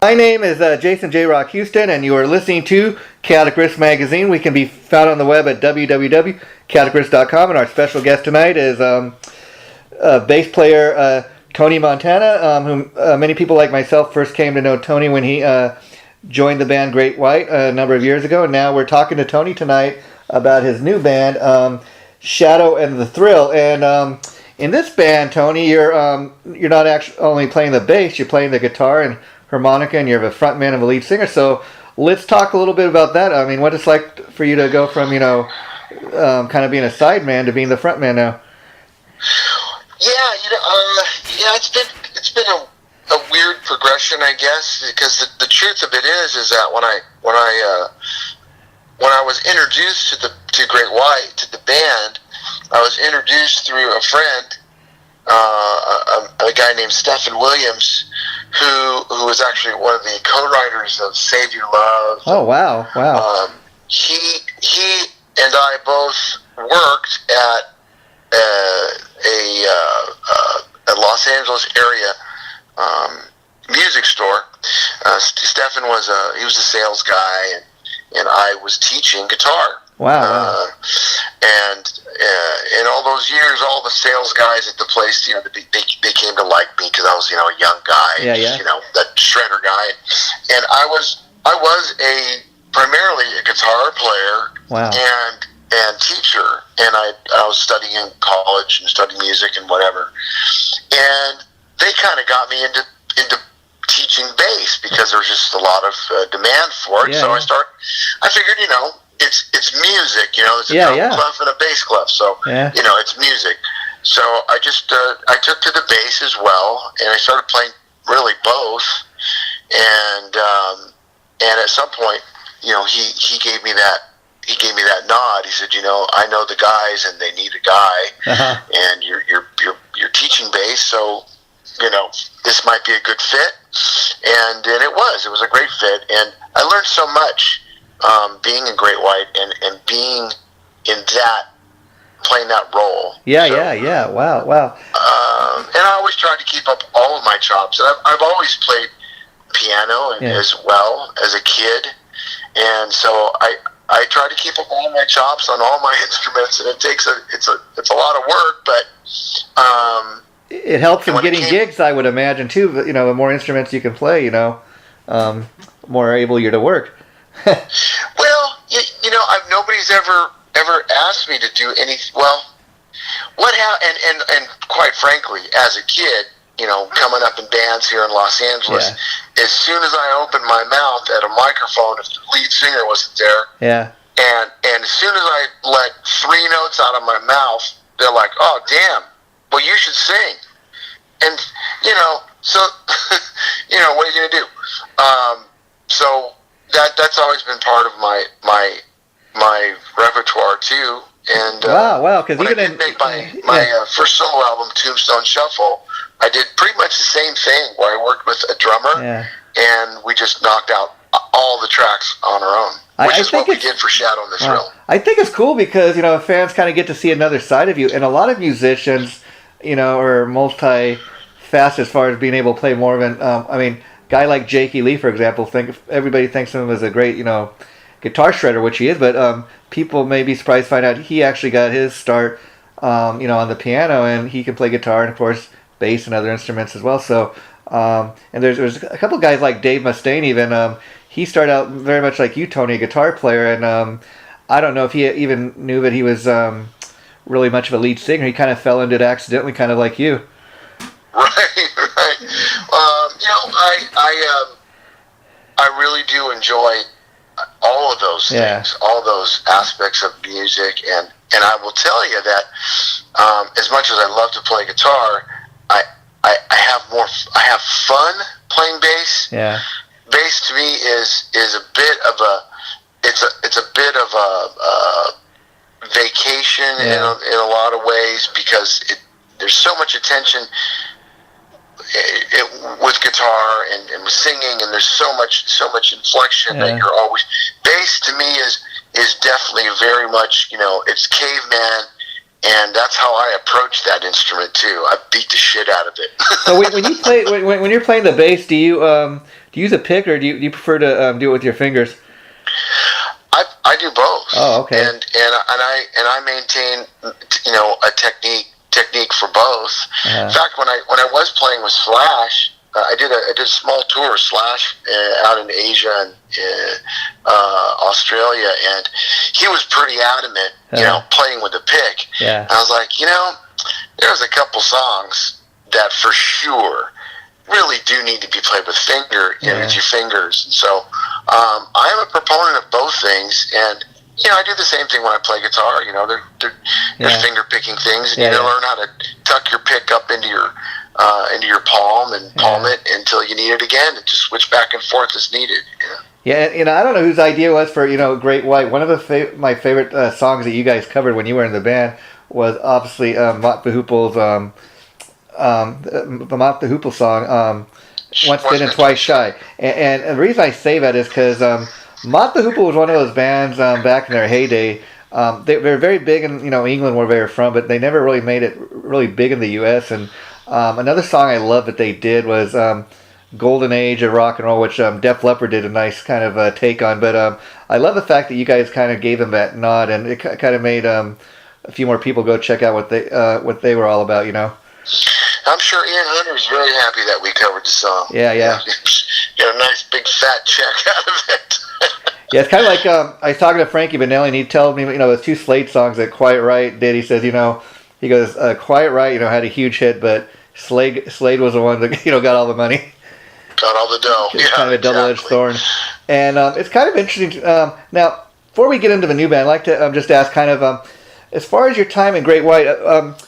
My name is Jason J. Rock Houston, and you are listening to Chaotic Riff Magazine. We can be found on the web at www.chaoticriff.com, and our special guest tonight is bass player Tony Montana, whom many people like myself first came to know Tony when he joined the band Great White a number of years ago, and now we're talking to Tony tonight about his new band, Shadow and the Thrill. And in this band, Tony, you're not actually only playing the bass, you're playing the guitar and harmonica, and you're a frontman and a lead singer. So let's talk a little bit about that. I mean, what it's like for you to go from, kind of being a sideman to being the frontman now. Yeah, it's been a weird progression, I guess, because the truth of it is that when I was introduced to Great White, to the band, I was introduced through a friend, a guy named Stephen Williams, who was actually one of the co-writers of Save Your Love. Oh, wow. He and I both worked at a Los Angeles area music store. Stephen was a sales guy, and I was teaching guitar. Wow. And in all those years, all the sales guys at the place, they came to like me because I was, a young guy, that shredder guy. And I was primarily a guitar player. Wow. and teacher, and I was studying in college and studying music and whatever. And they kind of got me into teaching bass because there was just a lot of demand for it. Yeah. So I figured, it's music, it's a drum clef and a bass clef, so it's music. So I just I took to the bass as well, and I started playing really both. And at some point, he gave me that nod. He said, I know the guys, and they need a guy, and you're teaching bass, so this might be a good fit. And it was a great fit, and I learned so much being in Great White and being in playing that role. Yeah. Wow. And I always tried to keep up all of my chops. And I've always played piano as well as a kid, and so I try to keep up all my chops on all my instruments, and it's a lot of work, but it helps in getting gigs, I would imagine too. The more instruments you can play, more able you're to work. Well, nobody's ever asked me to do anything. Well, and quite frankly, as a kid, coming up in bands here in Los Angeles, as soon as I opened my mouth at a microphone, if the lead singer wasn't there, and as soon as I let 3 notes out of my mouth, they're like, "Oh, damn! Well, you should sing." And so what are you gonna do? So that's always been part of my repertoire too. And wow! Because when I did make my first solo album, Tombstone Shuffle, I did pretty much the same thing, where I worked with a drummer, and we just knocked out all the tracks on our own, which is what we did for Shadow and the Thrill. I think it's cool because fans kind of get to see another side of you, and a lot of musicians, are multi-faceted as far as being able to play more of an. Guy like Jakey Lee, for example, everybody thinks of him as a great, guitar shredder, which he is, but people may be surprised to find out he actually got his start, on the piano, and he can play guitar and, of course, bass and other instruments as well. So, and there's a couple guys like Dave Mustaine even. He started out very much like you, Tony, a guitar player, and I don't know if he even knew that he was really much of a lead singer. He kind of fell into it accidentally, kind of like you. Right. I really do enjoy all of those things, all those aspects of music, and I will tell you that as much as I love to play guitar, I have fun playing bass. Yeah. Bass to me is a bit of a vacation in a lot of ways, because there's so much attention with guitar and with singing, and there's so much inflection that you're always. Bass to me is definitely very much, it's caveman, and that's how I approach that instrument too. I beat the shit out of it. So when you play, when you're playing the bass, do you you use a pick, or do you prefer to do it with your fingers? I do both. Oh, okay. And I maintain, a technique for both. In fact, when I was playing with Slash, I did a small tour of Slash out in Asia and Australia, and he was pretty adamant, playing with the pick. Yeah. And I was like, there's a couple songs that for sure really do need to be played with with your fingers. And so I am a proponent of both things, and I do the same thing when I play guitar. They're finger picking things, and you gotta learn how to tuck your pick up into your palm and palm it until you need it again, and just switch back and forth as needed. Yeah, I don't know whose idea it was for Great White. One of my favorite songs that you guys covered when you were in the band was obviously Mott the Hoople's the Mott the Hoople song, Once Bitten, Twice Shy. And the reason I say that is because Mott the Hoople was one of those bands back in their heyday. They were very big in England, where they were from, but they never really made it really big in the U.S. And another song I love that they did was Golden Age of Rock and Roll, which Def Leppard did a nice kind of take on. But I love the fact that you guys kind of gave them that nod, and it kind of made a few more people go check out what they were all about. I'm sure Ian Hunter is very happy that we covered the song. Yeah. Got a nice big fat check out of it. Yeah, it's kind of like I was talking to Frankie Benelli, and he told me, the two Slade songs that Quiet Right did. He says, he goes, Quiet Right, had a huge hit, but Slade was the one that got all the money. Got all the dough. It's kind of a double-edged sword. And it's kind of interesting. Now, before we get into the new band, I'd like to just ask kind of, as far as your time in Great White,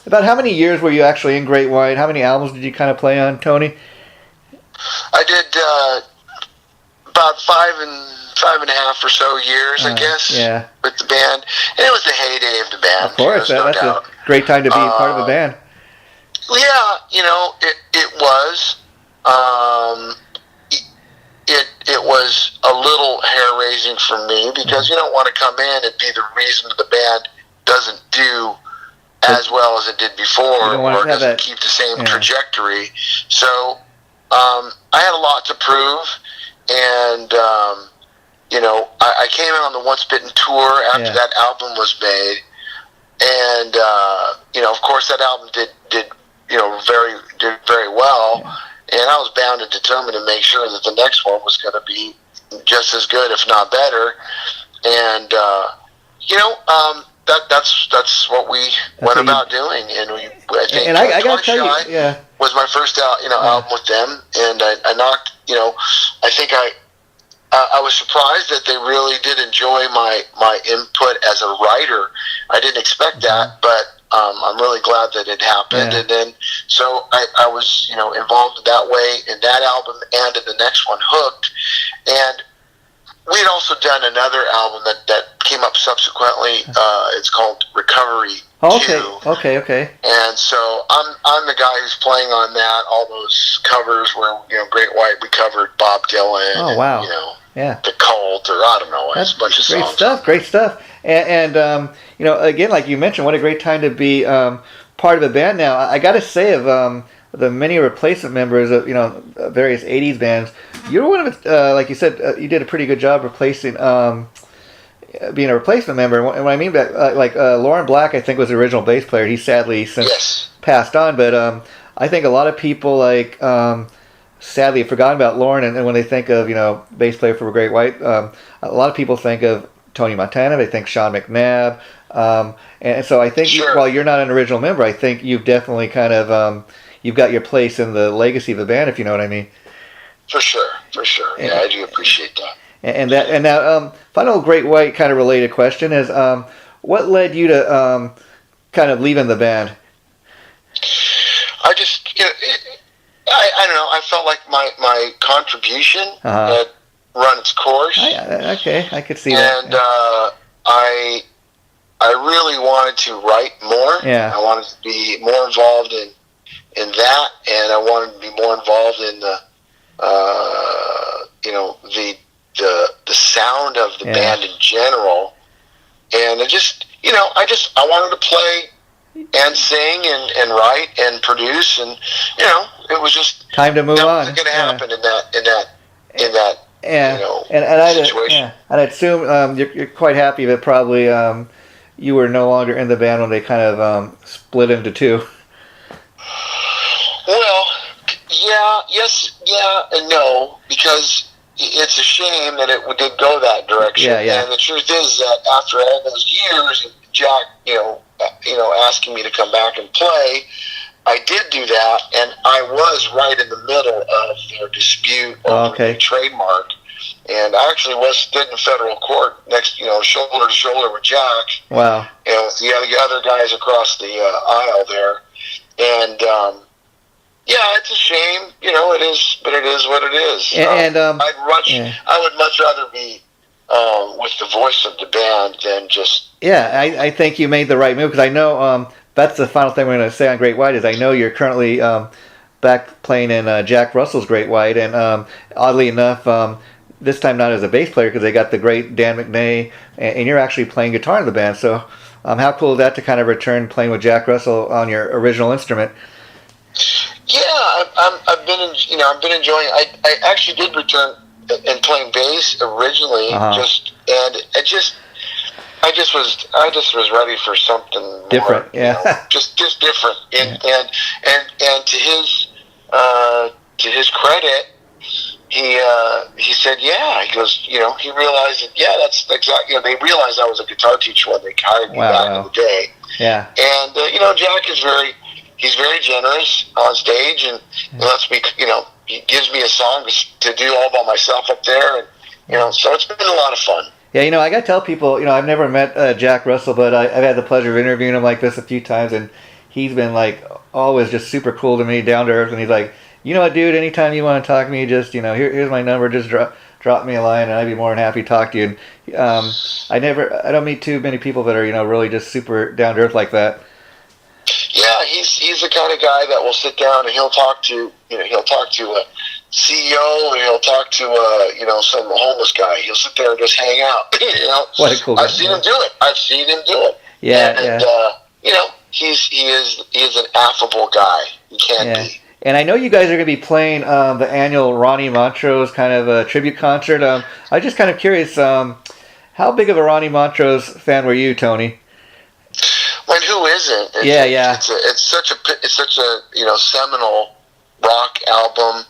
about how many years were you actually in Great White? How many albums did you kind of play on, Tony? I did about 5.5 or so years, I guess, with the band. And it was the heyday of the band. Of course, that's a great time to be part of a band. Yeah, it was. It was a little hair-raising for me, because you don't want to come in and be the reason the band doesn't do as well as it did before, or doesn't keep the same trajectory. So I had a lot to prove, and I came in on the Once Bitten tour after that album was made, and of course that album did very well, and I was bound and determined to make sure that the next one was going to be just as good, if not better. And that's what we went about doing, and I think I gotta tell you, was my first album with them, and I knocked. I think I was surprised that they really did enjoy my input as a writer. I didn't expect that, but I'm really glad that it happened. And then so I was involved in that way in that album and in the next one, Hooked. And we had also done another album that came up subsequently. It's called Recovery 2. Okay. And so I'm the guy who's playing on that. All those covers where Great White, we covered Bob Dylan. Oh wow. The Cult, or I don't know. It's a bunch of songs. Great stuff. And again, like you mentioned, what a great time to be part of a band. Now, I got to say, of the many replacement members of various '80s bands, you're one of like you said, you did a pretty good job replacing being a replacement member. And what I mean by Lauren Black, I think, was the original bass player. He's sadly since passed on, but I think a lot of people sadly have forgotten about Lauren, and when they think of bass player for Great White, a lot of people think of Tony Montana. They think Sean McNabb, and so I think while you're not an original member, I think you've definitely kind of you've got your place in the legacy of the band, if you know what I mean. For sure. Yeah, I do appreciate that. And now, final Great White kind of related question is, what led you to kind of leaving the band? I just, I don't know. I felt like my contribution had run its course. Okay, I could see that. And I really wanted to write more. Yeah. I wanted to be more involved in that, and I wanted to be more involved in the the sound of the band in general. And I wanted to play and sing and write and produce, and it was just time to move on. That wasn't going to happen in that in that situation. And I'd assume you're quite happy that probably you were no longer in the band when they kind of split into two. Well, yeah, and no, because it's a shame that it did go that direction. Yeah. And the truth is that after all those years, Jack, asking me to come back and play, I did do that, and I was right in the middle of their dispute over the trademark. And I actually stood in federal court next, shoulder to shoulder with Jack. Wow. And with the other guys across the aisle there. And, it's a shame, it is, but it is what it is. And I would much rather be with the voice of the band than just... Yeah, I think you made the right move, because I know that's the final thing we're going to say on Great White, is I know you're currently back playing in Jack Russell's Great White, and oddly enough, this time not as a bass player, because they got the great Dan McNay, and you're actually playing guitar in the band, so how cool is that to kind of return playing with Jack Russell on your original instrument? Yeah, I've been enjoying. I actually did return and playing bass originally, I just was ready for something different, more, just different. And to his credit, he said, he goes, he realized that, that's exactly, they realized I was a guitar teacher when they hired me back in the day. Yeah. And Jack is he's very generous on stage, and he lets me, he gives me a song to do all by myself up there, and so it's been a lot of fun. Yeah, I got to tell people, I've never met Jack Russell, but I've had the pleasure of interviewing him like this a few times, and he's been like always just super cool to me, down to earth, and he's like, you know what, dude, anytime you want to talk to me, just, here's my number, just drop me a line, and I'd be more than happy to talk to you. And I don't meet too many people that are, really just super down to earth like that. Yeah, he's the kind of guy that will sit down and he'll talk to a CEO, and he'll talk to some homeless guy. He'll sit there and just hang out. What a cool guy. I've seen him do it. Yeah, he is an affable guy. He can be. And I know you guys are going to be playing the annual Ronnie Montrose kind of a tribute concert. I was just kind of curious, how big of a Ronnie Montrose fan were you, Tony? When who isn't? It's such a seminal rock album.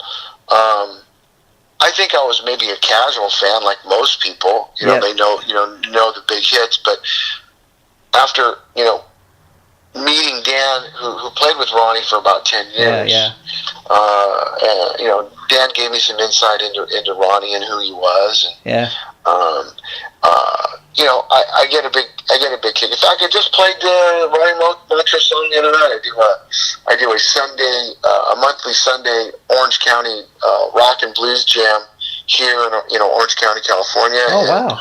I think I was maybe a casual fan, like most people. They know the big hits, but after meeting Dan, who played with Ronnie for about 10 years, Dan gave me some insight into Ronnie and who he was, and I get a big kick. In fact, I just played the Ronnie Montrose song the other night. I do a Sunday, a monthly Sunday Orange County rock and blues jam here in Orange County, California. Oh, wow!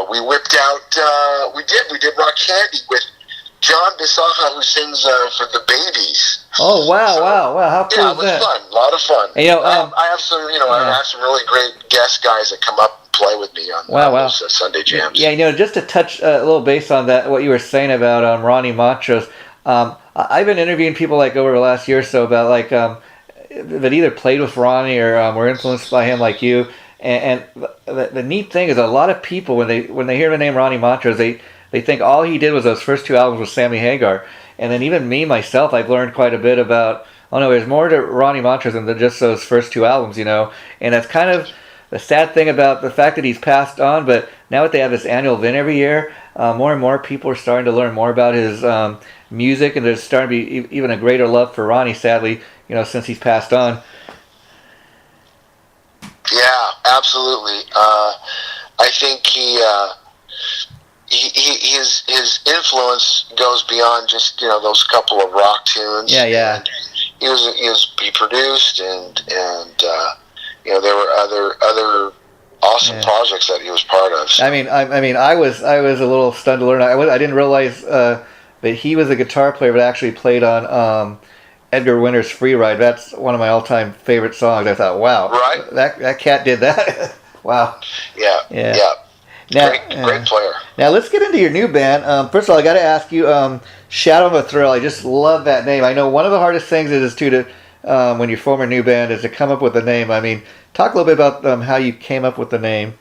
We whipped out. We did Rock Candy with John Bisaha, who sings for the Babies. Oh, wow! How cool is that? Yeah, it was fun. A lot of fun. And, I have some, I have some really great guest guys that come up and play with me on those Sunday jams. Yeah, just to touch a little base on that, what you were saying about Ronnie Montrose. I've been interviewing people like over the last year or so about like that either played with Ronnie or were influenced by him, like you. And the neat thing is, a lot of people when they hear the name Ronnie Montrose, they think all he did was those first two albums with Sammy Hagar. And then even me, myself, I've learned quite a bit about, there's more to Ronnie Montrose than just those first two albums, And that's kind of the sad thing about the fact that he's passed on, but now that they have this annual event every year, more and more people are starting to learn more about his music, and there's starting to be even a greater love for Ronnie, sadly, since he's passed on. Yeah, absolutely. I think his influence goes beyond just those couple of rock tunes. Yeah. And he produced and there were other awesome projects that he was part of. So. I was a little stunned to learn. I didn't realize that he was a guitar player, but actually played on Edgar Winter's Free Ride. That's one of my all-time favorite songs. I thought, wow, right? That cat did that. Wow. Yeah. Now, great player. Now let's get into your new band. First of all, I got to ask you, Shadow of a Thrill. I just love that name. I know one of the hardest things is to when you form a new band is to come up with a name. I mean, talk a little bit about how you came up with the name.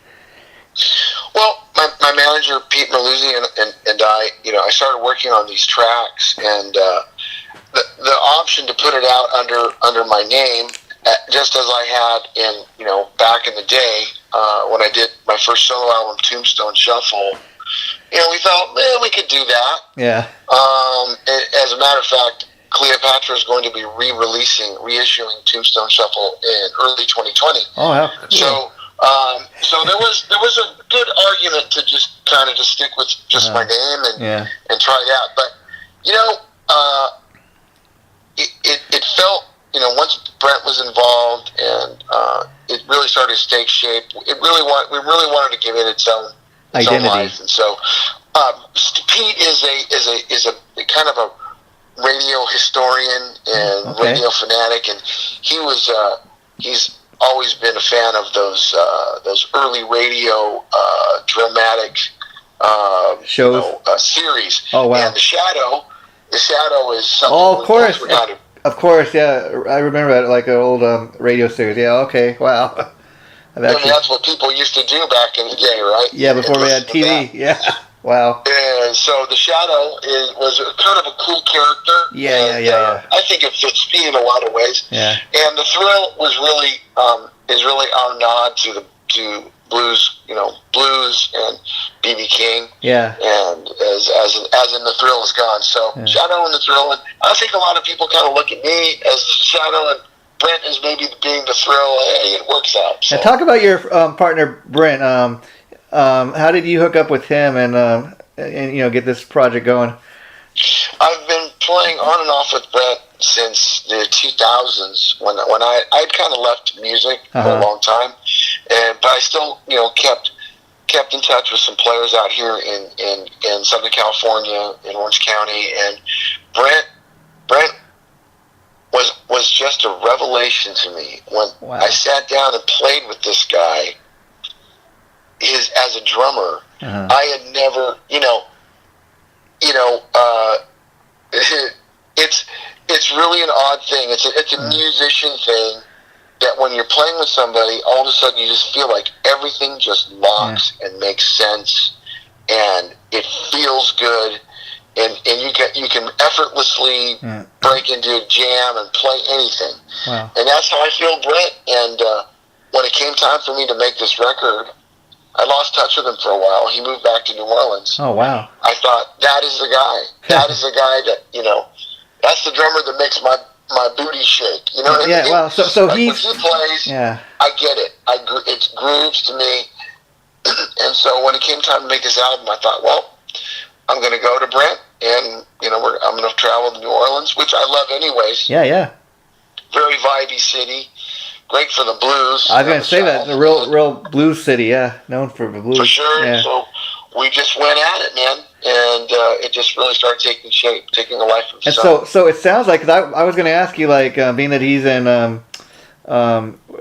Well, my manager, Pete Merluzzi, and I, I started working on these tracks, and the option to put it out under my name, just as I had in, back in the day, when I did my first solo album, Tombstone Shuffle, we thought, man, we could do that. Yeah. As a matter of fact, Cleopatra is going to be reissuing Tombstone Shuffle in early 2020. Oh, yeah. Cool. So there was a good argument to just kind of stick with just my name and try it out. But it felt once Brent was involved and it really started to take shape. We really wanted to give it its own identity. Life. And so Pete is a kind of a radio historian and radio fanatic, and he's always been a fan of those early radio dramatic shows, series. Oh wow! And the Shadow is something. Oh, of course, of course, yeah. I remember that, like an old radio series. Yeah, okay, wow. That's what people used to do back in the day, right? Yeah, before we had TV. Yeah, wow. And so the Shadow was kind of a cool character. Yeah. I think it fits me in a lot of ways. Yeah. And the Thrill was really our nod to blues, blues and B.B. King. Yeah. And as in the Thrill is gone. So Shadow and the Thrill, and I think a lot of people kind of look at me as the Shadow and Brent is maybe being the Thrill. Hey, it works out. So. And talk about your partner Brent. How did you hook up with him and get this project going? I've been playing on and off with Brent since the 2000s when I'd kind of left music for a long time, but I still kept in touch with some players out here in Southern California, in Orange County, and Brent was just a revelation to me when I sat down and played with this guy. As a drummer, I had never, it's really an odd thing. It's a musician thing that when you're playing with somebody, all of a sudden you just feel like everything just locks and makes sense, and it feels good. And you can effortlessly break into a jam and play anything. Wow. And that's how I feel Brent. And when it came time for me to make this record, I lost touch with him for a while. He moved back to New Orleans. Oh, wow. I thought, that is the guy. That is the guy that, that's the drummer that makes my booty shake. You know what I mean? Yeah, well, so like he's... when he plays, I get it. It grooves to me. And so when it came time to make this album, I thought, well, I'm going to go to Brent, and, I'm going to travel to New Orleans, which I love anyways. Yeah. Very vibey city. Great for the blues. I was going to say that. It's a real blues city, known for the blues. For sure. Yeah. So we just went at it, man. And it just really started taking shape, taking a life of its own. And so it sounds like, because I was going to ask you, like, being that he's in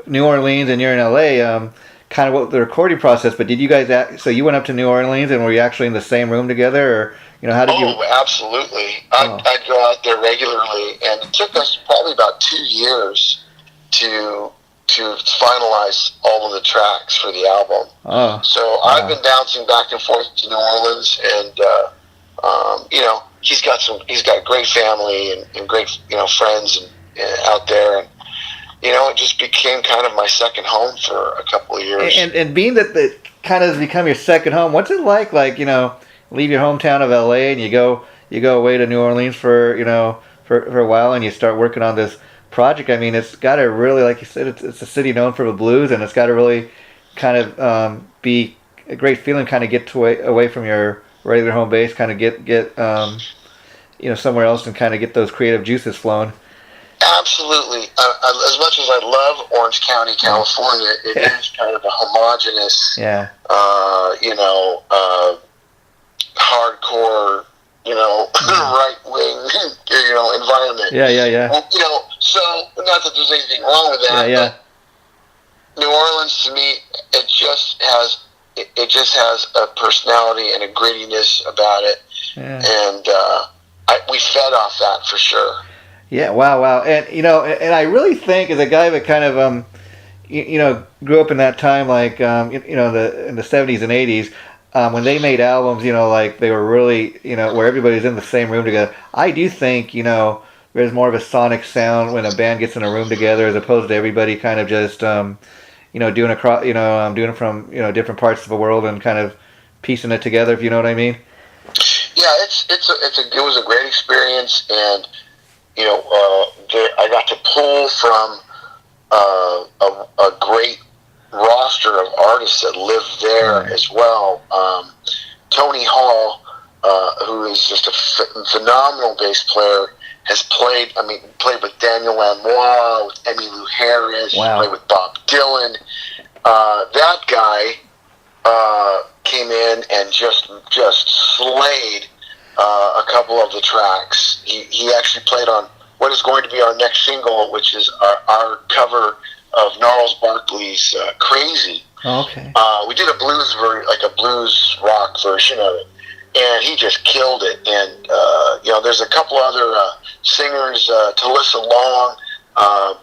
New Orleans and you're in L.A., kind of what the recording process, but did you guys, so you went up to New Orleans and were you actually in the same room together, or, how did you? Oh, absolutely. I'd go out there regularly, and it took us probably about 2 years to finalize all of the tracks for the album. Oh. So I've been bouncing back and forth to New Orleans, and he's got a great family and great friends and out there, and it just became kind of my second home for a couple of years. And being that it kind of has become your second home, what's it like, leave your hometown of LA and you go away to New Orleans for a while and you start working on this project? I mean, it's got to really, like you said, it's a city known for the blues, and it's got to really kind of be a great feeling, kind of get away from your regular home base, kind of get somewhere else and kind of get those creative juices flowing. Absolutely. As much as I love Orange County, California, it is kind of a homogenous, hardcore, right wing, environment. Yeah. Well, so not that there's anything wrong with that. Yeah. But New Orleans, to me, it just has a personality and a grittiness about it, and we fed off that for sure. Yeah, wow. And and I really think as a guy that kind of grew up in that time, like in the 70s and 80s, when they made albums, like they were really, where everybody's in the same room together. I do think, there's more of a sonic sound when a band gets in a room together as opposed to everybody kind of just doing doing it from different parts of the world and kind of piecing it together, if you know what I mean. Yeah, it was a great experience, and I got to pull from a great roster of artists that live there as well. Tony Hall, who is just a phenomenal bass player, has played with Daniel Lanois, with Emmylou Harris, played with Bob Dylan. That guy came in and just slayed a couple of the tracks. He actually played on what is going to be our next single, which is our cover of Gnarls Barkley's "Crazy." Oh, okay. We did a blues rock version of it, and he just killed it. And there's a couple other singers, Talissa Long, a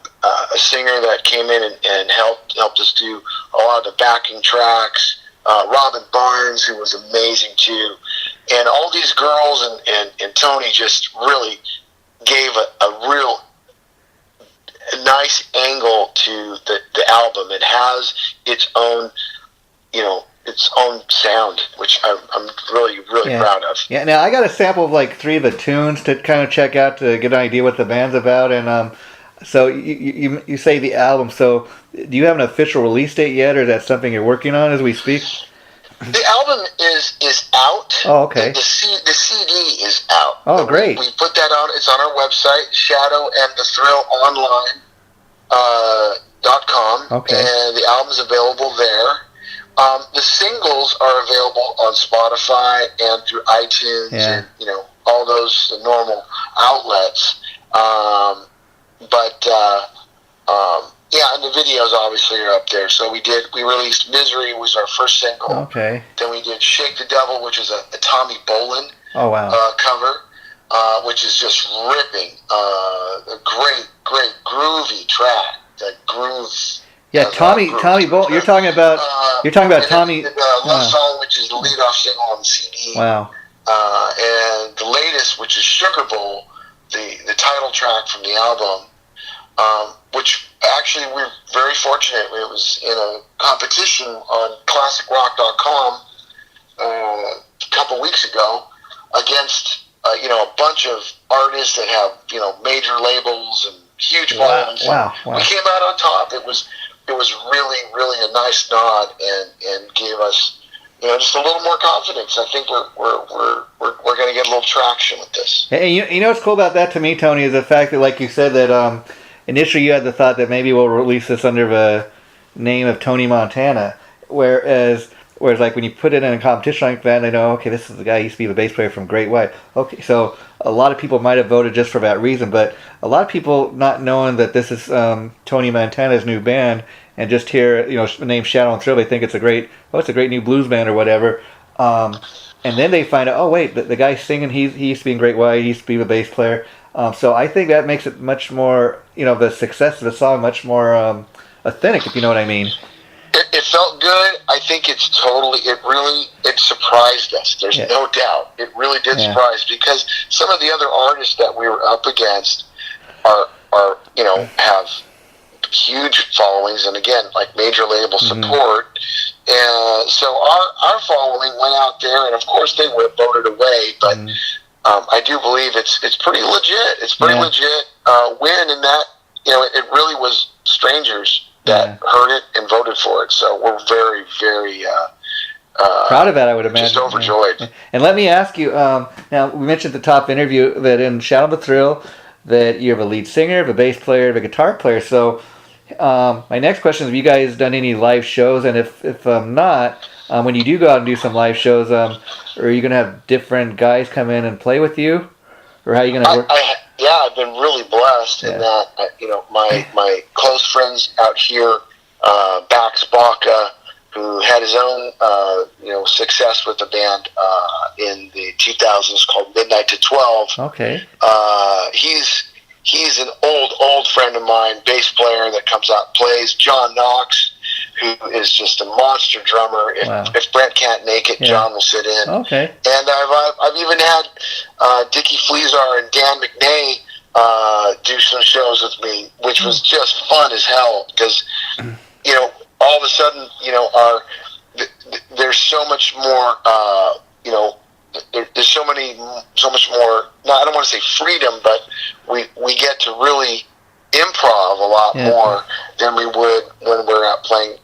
singer that came in and helped us do a lot of the backing tracks. Robin Barnes, who was amazing too, and all these girls and Tony just really gave a real nice angle to the album. It has its own sound, which I'm really proud of. Yeah. Now I got a sample of like 3 of the tunes to kind of check out to get an idea what the band's about, and so you say the album. So do you have an official release date yet, or is that something you're working on as we speak? The album is out. Oh, okay. The CD is out. Oh, great. We put that on. It's on our website, shadowandthethrillonline.com. Okay. And the album's available there. The singles are available on Spotify and through iTunes and all those normal outlets. And the videos obviously are up there. So we released "Misery" was our first single. Okay. Then we did "Shake the Devil," which is a Tommy Bolin cover, which is just ripping. A great groovy track. That grooves. Yeah, Tommy Bolin. You're talking about Tommy. Love Song, which is the lead-off single on the CD. Wow. And the latest, which is Sugar Bowl, the title track from the album, which actually we're very fortunate. It was in a competition on ClassicRock.com a couple weeks ago against a bunch of artists that have major labels and huge volumes. Wow. We came out on top. It was really a nice nod and gave us just a little more confidence. I think we're going to get a little traction with this. Hey, you know what's cool about that to me, Tony, is the fact that, like you said, that initially you had the thought that maybe we'll release this under the name of Tony Montana, whereas like when you put it in a competition like that, they know, okay, this is the guy who used to be the bass player from Great White. Okay, so a lot of people might have voted just for that reason, but a lot of people not knowing that this is Tony Montana's new band and just hear the name Shadow and Thrill, they think it's a great new blues band or whatever, and then they find out, oh wait, the guy singing, he used to be in Great White, he used to be the bass player. So I think that makes it much more, the success of the song much more authentic, if you know what I mean. It felt good. I think it surprised us. There's no doubt. It really did surprise, because some of the other artists that we were up against are have huge followings, and again, like major label support. And so our following went out there, and of course they were voted away, but I do believe it's pretty legit. It's pretty legit win, in that it really was strangers that heard it and voted for it. So we're very, very proud of that, I would imagine. Just overjoyed. And let me ask you, now we mentioned at the top interview that in Shadow the Thrill that you have a lead singer, a bass player, a guitar player. So my next question is, have you guys done any live shows? And if not, when you do go out and do some live shows, are you going to have different guys come in and play with you? Or how are you going to work? I've been really blessed in that, my close friends out here, Bax Baca, who had his own, success with the band in the 2000s called Midnight to 12. Okay. he's an old friend of mine, bass player that comes out and plays. John Knox, who is just a monster drummer. If Brent can't make it, John will sit in. Okay. And I've even had Dickie Fleazar and Dan McNay do some shows with me, which was just fun as hell because, you know, all of a sudden, you know, there's so much more, you know, there's so much more, I don't want to say freedom, but we get to really improv a lot more than we would when we're out playing,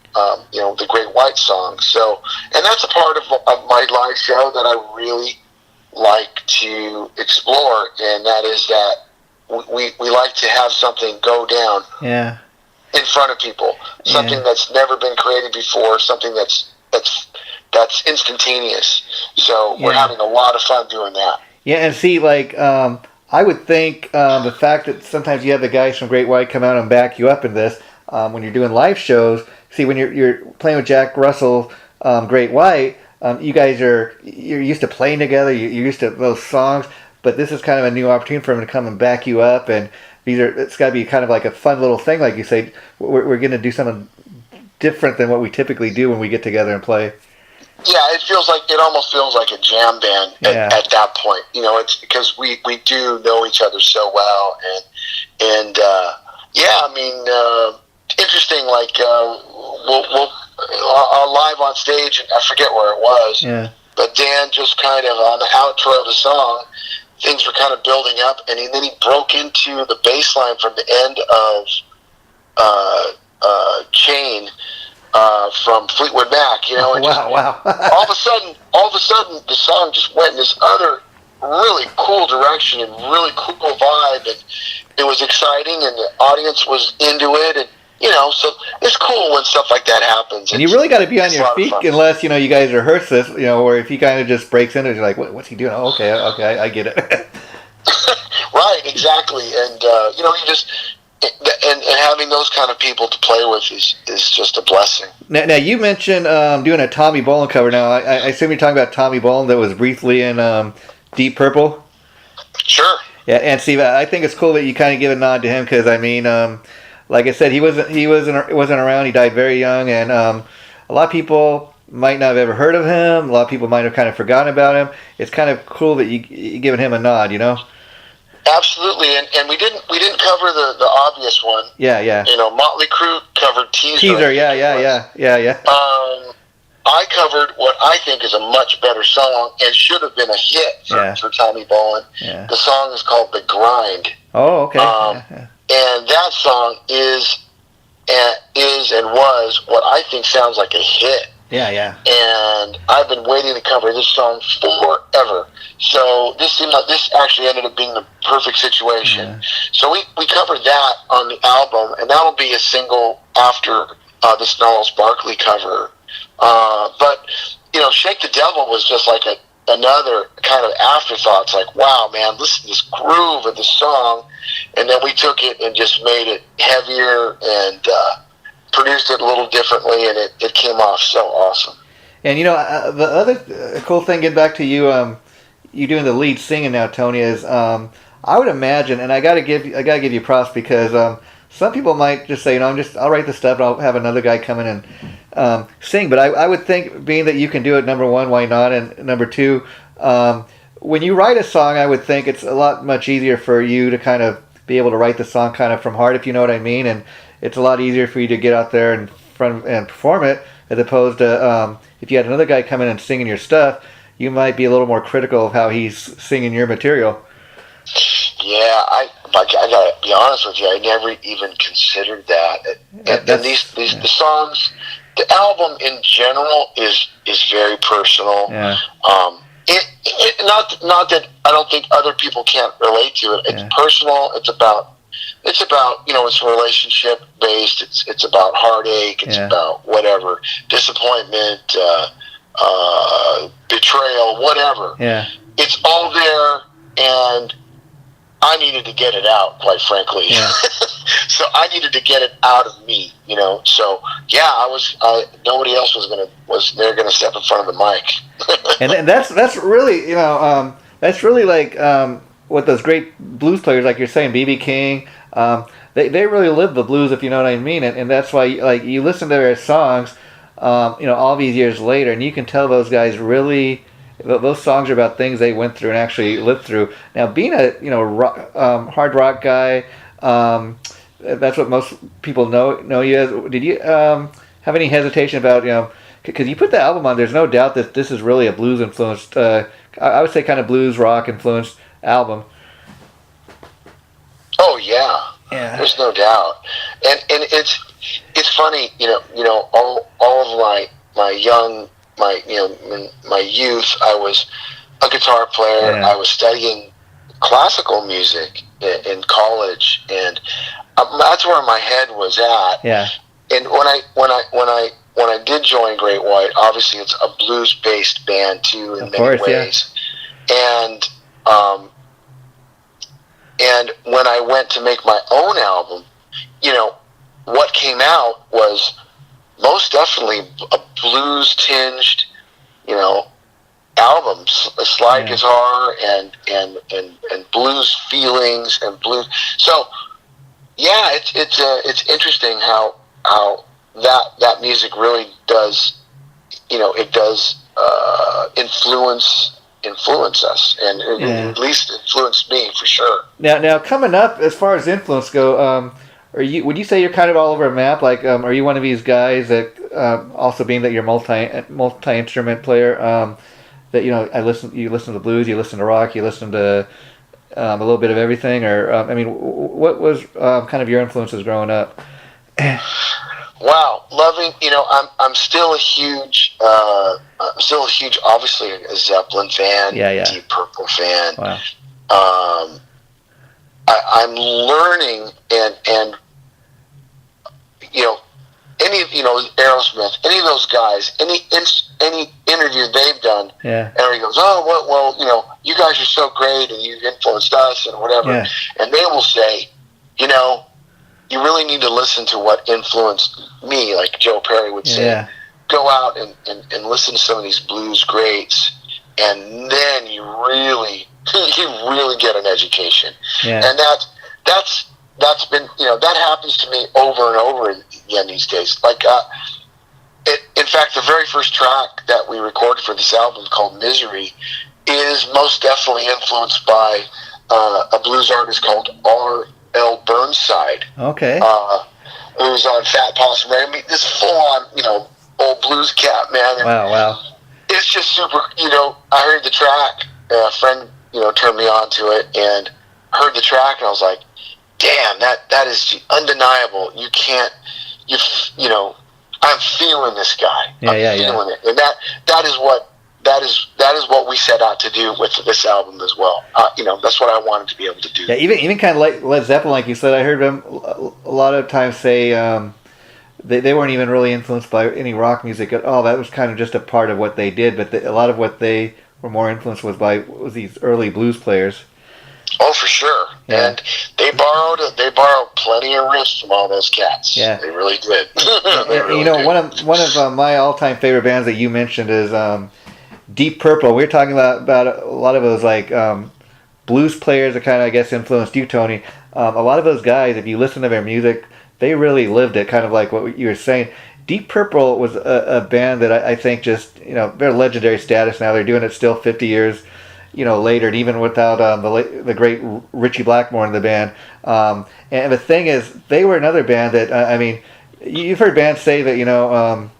you know, the Great White songs. So, and that's a part of my live show that I really like to explore, and that is that we like to have something go down in front of people, something that's never been created before, something that's instantaneous. So we're having a lot of fun doing that. Yeah, and see, like, I would think the fact that sometimes you have the guys from Great White come out and back you up in this, when you're doing live shows, see, when you're playing with Jack Russell, Great White, you guys you're used to playing together, you're used to those songs, but this is kind of a new opportunity for him to come and back you up, and it's got to be kind of like a fun little thing, like you say, we're going to do something different than what we typically do when we get together and play. Yeah, it almost feels like a jam band at that point. You know, it's because we do know each other so well, and I mean, interesting. Like we'll live on stage, and I forget where it was. Yeah. But Dan just kind of on the outro of the song, things were kind of building up, and then he broke into the bass line from the end of Chain. From Fleetwood Mac, you know, and wow. all of a sudden, the song just went in this other really cool direction and really cool vibe, and it was exciting, and the audience was into it, and you know, so it's cool when stuff like that happens. And you really got to be on your feet, unless you know you guys rehearse this, you know, or if he kind of just breaks into it, you're like, what's he doing? Oh, okay, I get it. Right, exactly, and you know, you just. And having those kind of people to play with is just a blessing. Now you mentioned doing a Tommy Bolin cover. Now, I assume you're talking about Tommy Bolin that was briefly in Deep Purple? Sure. Yeah, and Steve, I think it's cool that you kind of give a nod to him because, I mean, like I said, he wasn't around. He died very young, and a lot of people might not have ever heard of him. A lot of people might have kind of forgotten about him. It's kind of cool that you giving him a nod, you know? Absolutely, and we didn't cover the obvious one. Yeah. You know, Motley Crue covered Teaser. Yeah. I covered what I think is a much better song and should have been a hit for Tommy Bolin. Yeah. The song is called "The Grind." Oh, okay. And that song is and was what I think sounds like a hit. Yeah. And I've been waiting to cover this song forever. So this actually ended up being the perfect situation. Yeah. So we covered that on the album, and that'll be a single after this Gnarls Barkley cover. But you know, "Shake the Devil" was just like another kind of afterthought. It's like, wow, man, listen to this groove of the song, and then we took it and just made it heavier and produced it a little differently, and it came off so awesome. And you know, the other cool thing, getting back to you, you doing the lead singing now, Tony, is I would imagine, and I gotta give you props because some people might just say, you know, I'll write the stuff and I'll have another guy come in and sing. But I would think, being that you can do it, number one, why not? And number two, when you write a song, I would think it's a lot much easier for you to kind of be able to write the song kind of from heart, if you know what I mean. And it's a lot easier for you to get out there in front and perform it, as opposed to if you had another guy come in and singing your stuff, you might be a little more critical of how he's singing your material. Yeah, I gotta be honest with you, I never even considered that. And the songs, the album in general is very personal. Yeah. Not that I don't think other people can't relate to it. It's personal. It's about you know, it's relationship based. It's about heartache. It's about whatever, disappointment, betrayal, whatever. Yeah. It's all there, and I needed to get it out, quite frankly. Yeah. So I needed to get it out of me, you know. So yeah, nobody else was there gonna step in front of the mic. and that's really, you know, that's really like with those great blues players, like you're saying, B.B. King, they really live the blues, if you know what I mean, and that's why, like, you listen to their songs, all these years later, and you can tell those guys really, those songs are about things they went through and actually lived through. Now, being a hard rock guy, that's what most people know you as. Did you have any hesitation about, because you put the album on, there's no doubt that this is really a blues influenced, I would say kind of blues rock influenced album. Oh yeah, there's no doubt, and it's funny, all of my youth, I was a guitar player. I was studying classical music in college, and that's where my head was at. Yeah. And when I did join Great White, obviously it's a blues-based band too in many ways. Yeah. And when I went to make my own album, what came out was most definitely a blues-tinged, album, a slide guitar and blues feelings and blues. So, yeah, it's interesting how that music really does, it does influence us, and at least influenced me for sure. Now coming up, as far as influence go, would you say you're kind of all over a map? Like, are you one of these guys that, also being that you're multi-instrument player, that you listen to blues, you listen to rock, you listen to a little bit of everything, or what was kind of your influences growing up? Wow, loving. I'm still a huge, obviously a Zeppelin fan, Deep Purple fan. Wow. I'm learning, and any of Aerosmith, any of those guys, any interview they've done, everybody goes, oh well, you guys are so great and you've influenced us and whatever, and they will say, you really need to listen to what influenced me, like Joe Perry would say. Yeah. Go out and listen to some of these blues greats, and then you really get an education. Yeah. And that's been, that happens to me over and over again these days. Like, in fact, the very first track that we recorded for this album, called Misery, is most definitely influenced by a blues artist called R.L. Burnside. Okay. Who's on Fat Possum. I mean, this full-on, old blues cat, man. And wow. It's just super, I heard the track, a friend, turned me on to it, and heard the track, and I was like, damn, that is undeniable. You can't, I'm feeling this guy. I'm feeling it. And that is what we set out to do with this album as well. That's what I wanted to be able to do. Yeah, even kind of like Led Zeppelin, like you said, I heard them a lot of times say they weren't even really influenced by any rock music at all. That was kind of just a part of what they did, but a lot of what they were more influenced was these early blues players. Oh, for sure. Yeah. And they borrowed plenty of riffs from all those cats. Yeah, they really did. One of my all-time favorite bands that you mentioned is Deep Purple. We were talking about a lot of those like blues players that kind of, I guess, influenced you, Tony. A lot of those guys, if you listen to their music, they really lived it, kind of like what you were saying. Deep Purple was a band that I think just, they're legendary status now. They're doing it still 50 years later, and even without the great Richie Blackmore in the band. And the thing is, they were another band that, you've heard bands say that,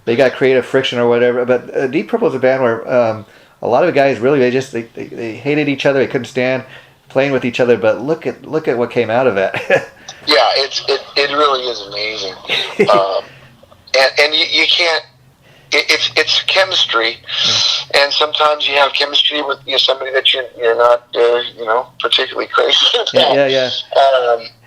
they got creative friction or whatever, but Deep Purple is a band where a lot of the guys really, they hated each other, they couldn't stand playing with each other, but look at what came out of that. Yeah, it really is amazing. And you can't, it's chemistry, and sometimes you have chemistry with somebody that you're not particularly crazy about. Yeah.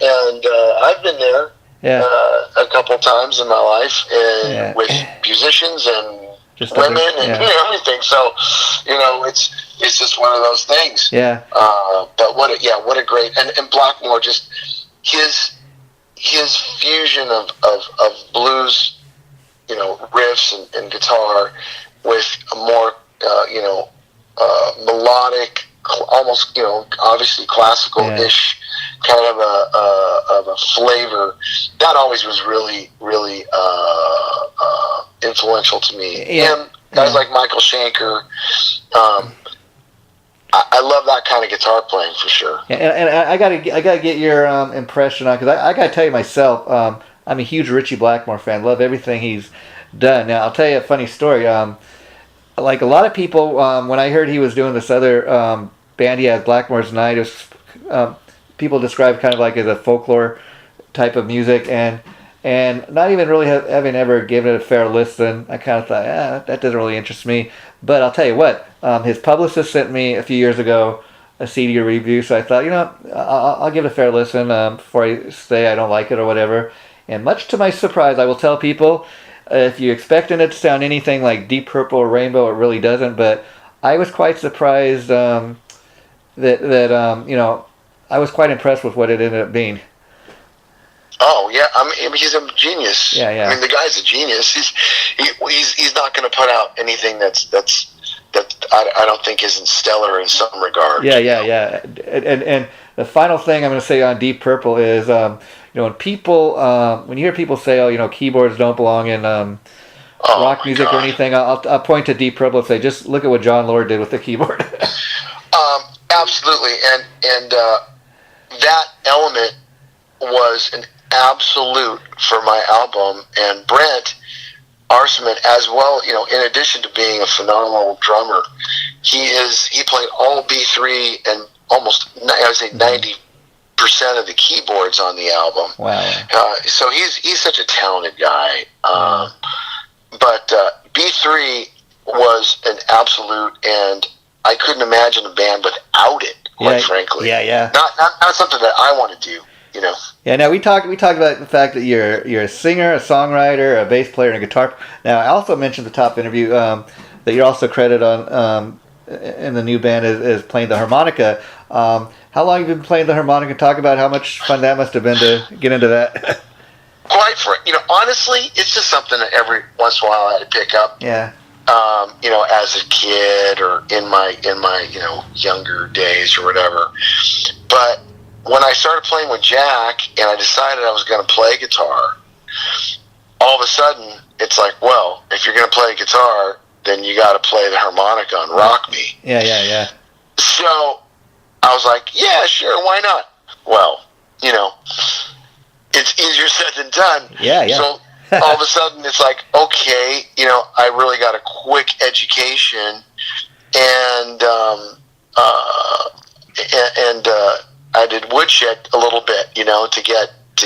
And I've been there a couple times in my life, with musicians and just women and everything. So it's just one of those things. Yeah. But what a great, and Blackmore, just his fusion of blues, riffs and guitar with a more melodic, almost, obviously classical-ish kind of a flavor. That always was really, really influential to me. And guys like Michael Schenker, I love that kind of guitar playing for sure. And I gotta get your impression on, because I gotta tell you myself, I'm a huge Ritchie Blackmore fan. Love everything he's done. Now I'll tell you a funny story. Like a lot of people, when I heard he was doing this other band he had, Blackmore's Night, it was, people describe kind of like as a folklore type of music, and not even really having ever given it a fair listen, I kind of thought, that doesn't really interest me. But I'll tell you what, his publicist sent me a few years ago a CD review, so I thought, I'll give it a fair listen before I say I don't like it or whatever. And much to my surprise, I will tell people, if you're expecting it to sound anything like Deep Purple or Rainbow, it really doesn't. But I was quite surprised that I was quite impressed with what it ended up being. Oh yeah, I mean he's a genius. Yeah. I mean the guy's a genius. He's not going to put out anything that I don't think isn't stellar in some regard. Yeah. And the final thing I'm going to say on Deep Purple is, when people when you hear people say, keyboards don't belong in rock music or anything, I'll point to Deep Purple and say, just look at what John Lord did with the keyboard. Absolutely, and that element was an absolute for my album. And Brent Arseman as well, in addition to being a phenomenal drummer, he played all B3 and almost, I would say, 90% of the keyboards on the album. Wow. So he's such a talented guy. But B3 was an absolute, and I couldn't imagine a band without it, quite frankly. Yeah. Not something that I want to do. Yeah. Now we talked about the fact that you're a singer, a songwriter, a bass player, and a guitar. Now I also mentioned in the top interview that you're also credited on in the new band as playing the harmonica. How long have you been playing the harmonica? Talk about how much fun that must have been to get into that. Honestly, it's just something that every once in a while I had to pick up. Yeah. As a kid or in my younger days or whatever. But when I started playing with Jack and I decided I was going to play guitar, all of a sudden it's like, well, if you're going to play guitar, then you got to play the harmonica and rock me. Yeah. So I was like, yeah, sure, why not? Well, it's easier said than done. Yeah. So all of a sudden it's like, okay, I really got a quick education, and I did woodshed a little bit, to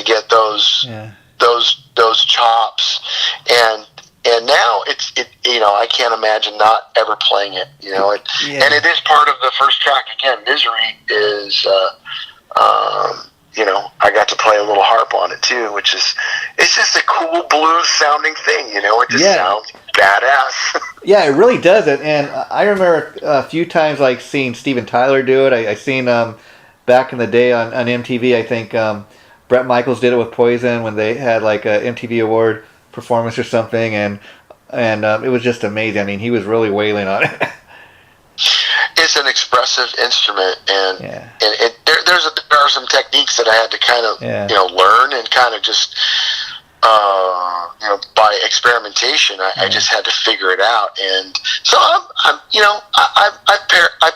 get those chops, and now I can't imagine not ever playing it, and it is part of the first track. Again, Misery is I got to play a little harp on it too, it's just a cool blues sounding thing, it just sounds badass. Yeah, it really does it. And I remember a few times like seeing Steven Tyler do it. I seen back in the day on MTV, I think Bret Michaels did it with Poison when they had like a MTV Award performance or something, and it was just amazing. I mean, he was really wailing on it. It's an expressive instrument, and there are some techniques that I had to kind of learn, and kind of just by experimentation, I just had to figure it out. And so I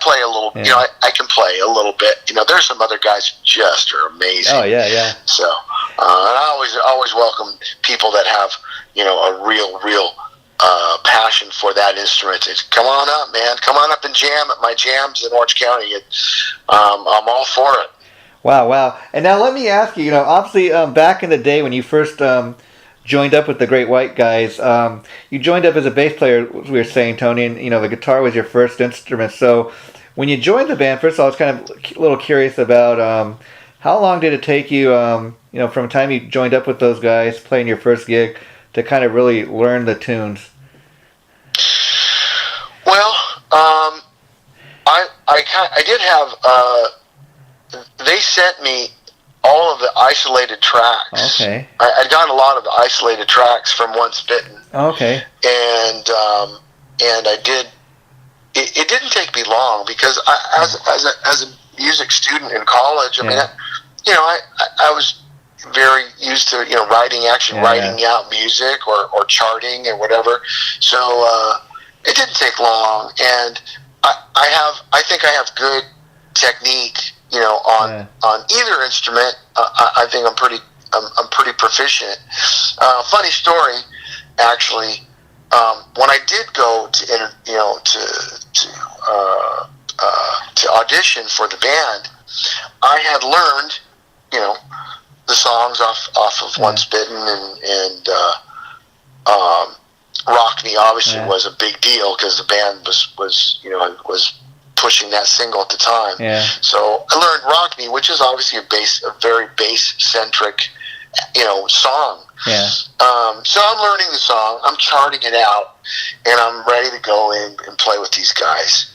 play a little, I can play a little bit. There's some other guys who just are amazing. Oh yeah. So and I always welcome people that have a real passion for that instrument. It's, come on up, man. Come on up and jam at my jams in Orange County. I'm all for it. Wow. And now let me ask you, obviously back in the day when you first joined up with the Great White guys, you joined up as a bass player, as we were saying, Tony, and the guitar was your first instrument. So when you joined the band, first of all, I was kind of a little curious about how long did it take you, from the time you joined up with those guys, playing your first gig, to kind of really learn the tunes? Well, I did have. They sent me all of the isolated tracks. Okay. I got a lot of the isolated tracks from Once Bitten. Okay. And I did, it didn't take me long, because as a music student in college, I mean, I was very used to writing out music or charting or whatever. So it didn't take long, and I think I have good technique, on either instrument. I think I'm pretty proficient. Funny story, actually. When I did go to audition for the band, I had learned, the songs off of Once Bitten, and Rock Me obviously was a big deal, because the band was pushing that single at the time. Yeah. So I learned Rock Me, which is obviously a very bass centric, song. Yeah. So I'm learning the song, I'm charting it out, and I'm ready to go in and play with these guys.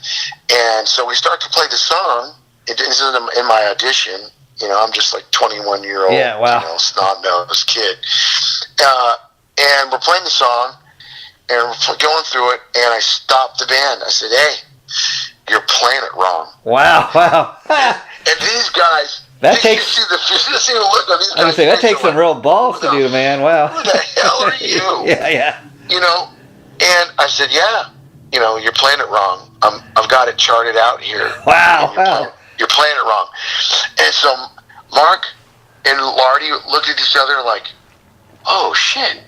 And so we start to play the song. It isn't in my audition. I'm just like 21-year-old, snot-nosed kid. And we're playing the song, and we're going through it, and I stopped the band. I said, "Hey, you're playing it wrong." Wow. And these guys, that takes some real balls to do, man. Wow. Who the hell are you? Yeah. And I said, "Yeah, you're playing it wrong. I've got it charted out here." Wow. You're playing it wrong. And so Mark and Lardy looked at each other like, "Oh shit,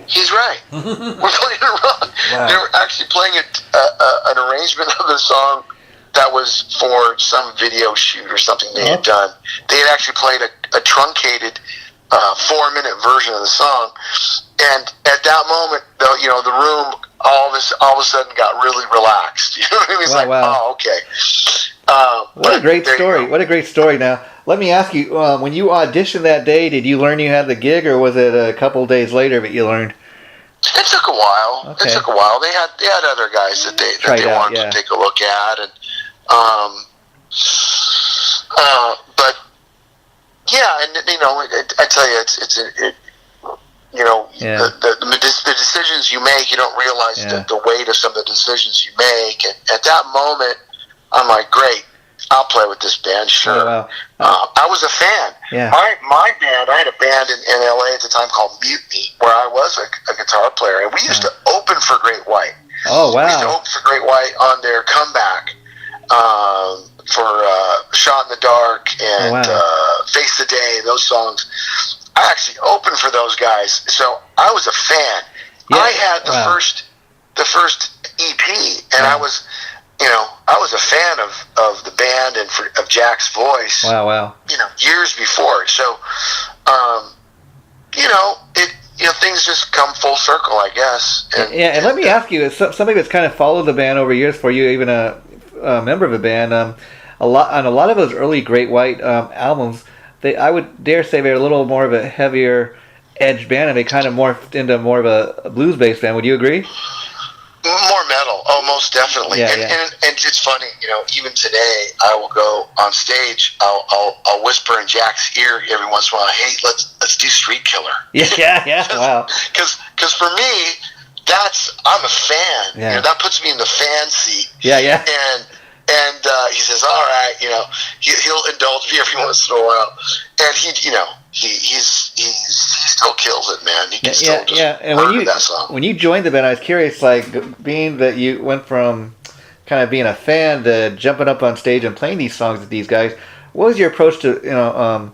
he's right. We're playing it wrong." Wow. They were actually playing an arrangement of the song that was for some video shoot or something they had done. They had actually played a truncated 4-minute version of the song, and at that moment, the room all of a sudden got really relaxed. You know what I mean? It's oh, okay. What a great story! What a great story! Now, let me ask you: when you auditioned that day, did you learn you had the gig, or was it a couple days later that you learned? It took a while. Okay. It took a while. They had other guys that they wanted to take a look at, and but yeah, and I tell you, the decisions you make, you don't realize the weight of some of the decisions you make, and at that moment, I'm like, great, I'll play with this band, sure. Oh, wow. I was a fan. Yeah. My band, I had a band in LA at the time called Mutiny, where I was a guitar player, and we used to open for Great White. Oh, wow. We used to open for Great White on their comeback for Shot in the Dark and Face the Day, those songs. I actually opened for those guys, so I was a fan. Yeah. I had the first EP, and I was a fan of the band and of Jack's voice. Wow. Years before. So, things just come full circle, I guess. And let me ask you, as somebody that's kind of followed the band over years, for you, even a member of a band, a lot of those early Great White albums, I would dare say they're a little more of a heavier edge band, and they kind of morphed into more of a blues-based band. Would you agree? More metal, most definitely. And it's funny, even today, I will go on stage, I'll whisper in Jack's ear every once in a while, "Hey, let's do Street Killer." Yeah. Wow. Because for me, I'm a fan. Yeah. That puts me in the fan seat. Yeah. And he says, "All right," he'll indulge me every once in a while, and he still kills it, man. He can still just murder that song. When you joined the band, I was curious, like, being that you went from kind of being a fan to jumping up on stage and playing these songs with these guys. What was your approach to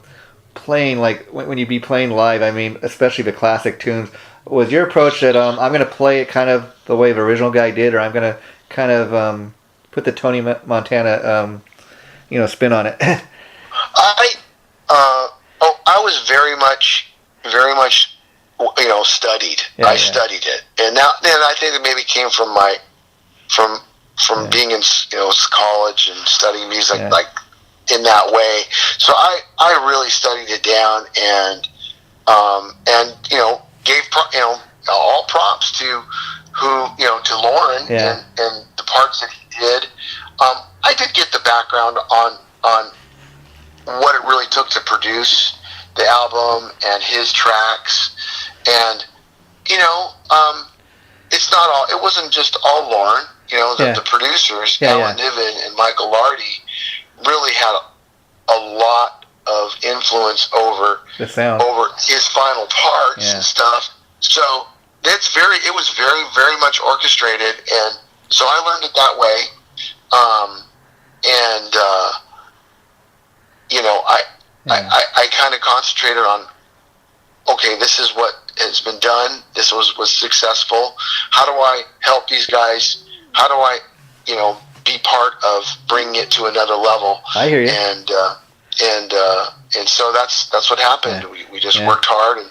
playing, like when you'd be playing live? I mean, especially the classic tunes. Was your approach that I'm going to play it kind of the way the original guy did, or I'm going to kind of put the Tony Montana spin on it? I was very much studied. I studied it, and I think it maybe came from being in college and studying music like in that way. So I really studied it down, and gave all props to to Lauren and the parts that he did. I did get the background on what it really took to produce the album and his tracks, and it wasn't just all Lauren. the producers, Alan Niven and Michael Lardy, really had a lot of influence over the sound, over his final parts and stuff. So it was very, very much orchestrated, and so I learned it that way. I kind of concentrated on, okay, this is what has been done. This was successful. How do I help these guys? How do I, be part of bringing it to another level? I hear you. And so that's what happened. Yeah. We just worked hard, and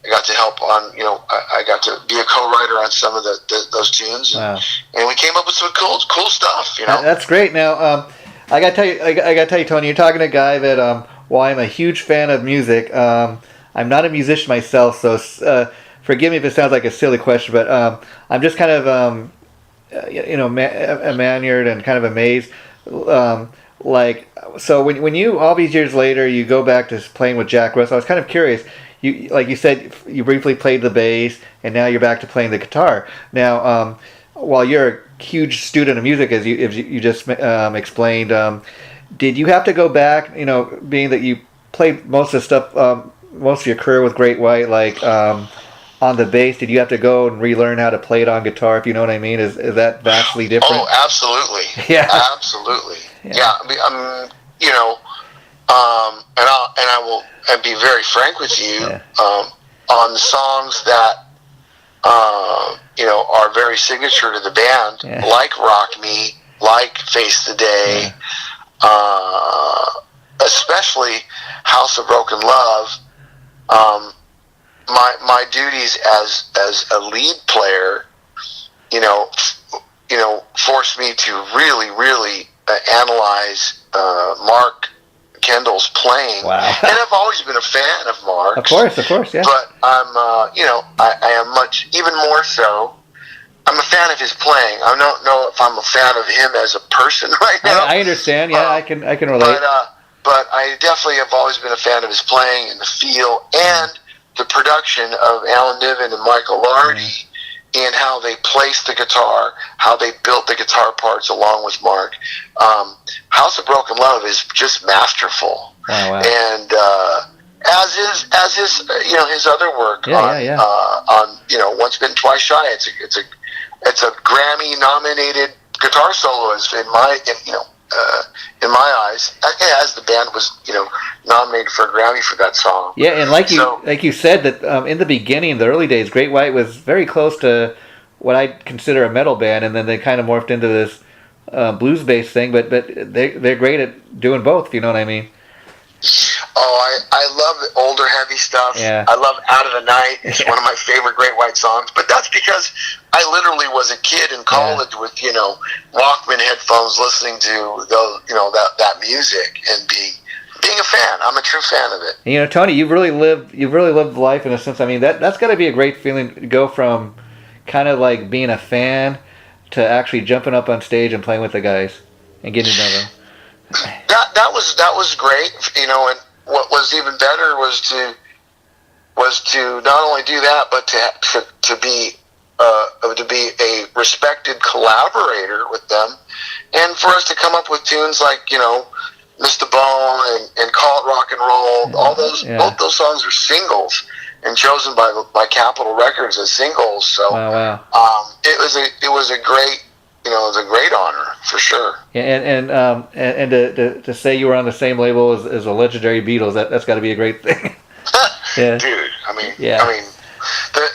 I got to help on, I got to be a co-writer on some of those tunes, and we came up with some cool stuff. That's great. Now, I got to tell you, Tony, you're talking to a guy that, while I'm a huge fan of music, I'm not a musician myself, so forgive me if it sounds like a silly question, but I'm just kind of manured and kind of amazed. So when you, all these years later, you go back to playing with Jack Russell, I was kind of curious. You, like you said, you briefly played the bass, and now you're back to playing the guitar. Now, while you're a huge student of music, as you just explained, did you have to go back, being that you played most of the stuff, most of your career with Great White, on the bass, did you have to go and relearn how to play it on guitar, if you know what I mean? Is that vastly different? Oh, absolutely. Yeah. Absolutely. Yeah. I mean, and I will be very frank with you, on the songs that, are very signature to the band, like Rock Me, like Face the Day, especially House of Broken Love. My duties as a lead player, forced me to really, really analyze Mark Kendall's playing. Wow. And I've always been a fan of Mark. Of course, yeah. But I'm, I am much, even more so, I'm a fan of his playing. I don't know if I'm a fan of him as a person right now. I understand. Yeah, I can relate. But I definitely have always been a fan of his playing and the feel and the production of Alan Niven and Michael Lardy, and how they placed the guitar, how they built the guitar parts along with Mark. House of Broken Love is just masterful. Wow. And as his his other work on Once Bitten Twice Shy. It's a Grammy nominated guitar soloist in my eyes, as the band was nominated for a Grammy for that song. Yeah, and like you said, that in the beginning, the early days, Great White was very close to what I'd consider a metal band, and then they kind of morphed into this blues based thing. But they're great at doing both. If you know what I mean. Oh, I love the older heavy stuff. Yeah. I love Out of the Night. It's one of my favorite Great White songs. But that's because I literally was a kid in college with Walkman headphones, listening to that music and being a fan. I'm a true fan of it. And, Tony, you've really lived life in a sense. I mean, that's got to be a great feeling to go from kind of like being a fan to actually jumping up on stage and playing with the guys and getting to know them. That was great, and what was even better was to not only do that, but to be a respected collaborator with them, and for us to come up with tunes like Mr. Bone and Call It Rock and Roll. All those both those songs are singles and chosen by Capitol Records as singles. So wow. It was a great. It was a great honor, for sure. And to say you were on the same label as the legendary Beatles, that's got to be a great thing. Yeah. Dude,